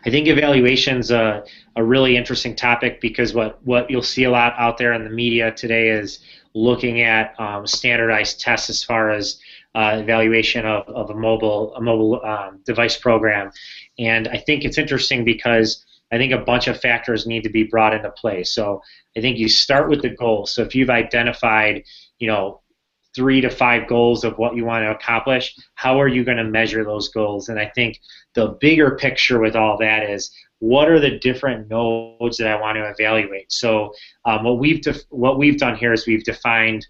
I think evaluation's a really interesting topic because what you'll see a lot out there in the media today is looking at standardized tests as far as evaluation of a mobile device program, and I think it's interesting because I think a bunch of factors need to be brought into play. So I think you start with the goal. So if you've identified, you know, 3 to 5 goals of what you want to accomplish, how are you going to measure those goals? And I think the bigger picture with all that is what are the different nodes that I want to evaluate. So what we've done here is we've defined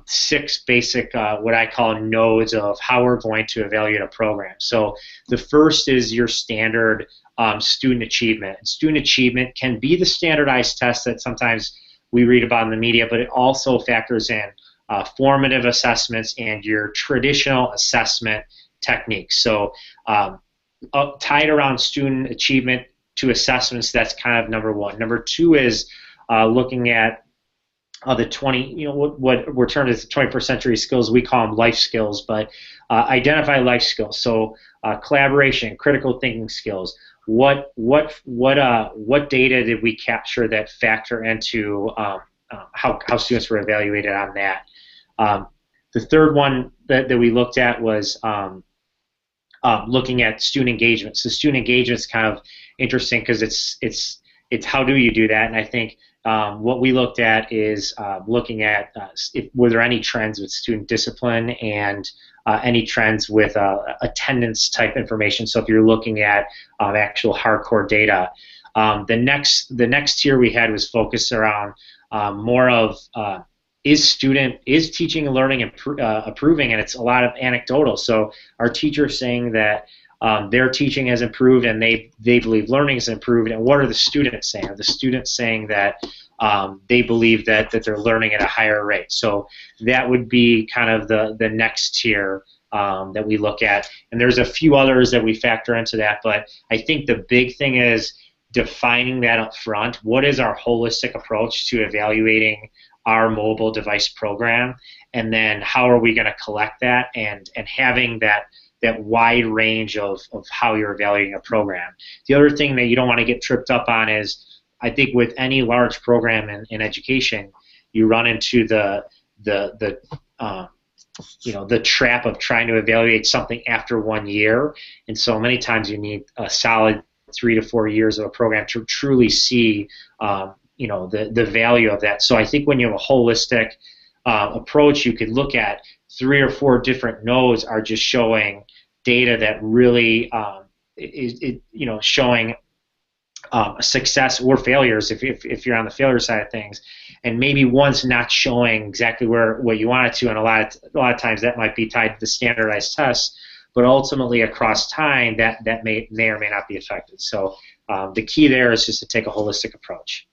6 basic what I call nodes of how we're going to evaluate a program. So the first is your standard student achievement. Student achievement can be the standardized test that sometimes we read about in the media, but it also factors in formative assessments and your traditional assessment techniques. So tied around student achievement to assessments, that's kind of number one. Number two is looking at the 20, what we're termed as the 21st century skills. We call them life skills, but identify life skills. So collaboration, critical thinking skills. What data did we capture that factor into how students were evaluated on that? The third one that we looked at was looking at student engagement. So student engagement is kind of interesting because it's how do you do that? And I think what we looked at is looking at were there any trends with student discipline and any trends with attendance type information. So if you're looking at actual hardcore data, the next tier we had was focused around more of is teaching and learning improving, and it's a lot of anecdotal. So our teachers saying that their teaching has improved and they believe learning has improved, and what are the students saying? Are the students saying that they believe that they're learning at a higher rate? So that would be kind of the next tier that we look at, and there's a few others that we factor into that, but I think the big thing is defining that up front. What is our holistic approach to evaluating our mobile device program, and then how are we going to collect that and having that wide range of how you're evaluating a program. The other thing that you don't want to get tripped up on is, I think with any large program in education, you run into the trap of trying to evaluate something after 1 year, and so many times you need a solid 3 to 4 years of a program to truly see the value of that. So I think when you have a holistic approach, you could look at 3 or 4 different nodes are just showing data that really is showing success or failures if you're on the failure side of things, and maybe one's not showing exactly what you want it to, and a lot of times that might be tied to the standardized tests, but ultimately across time that may or may not be affected. So the key there is just to take a holistic approach.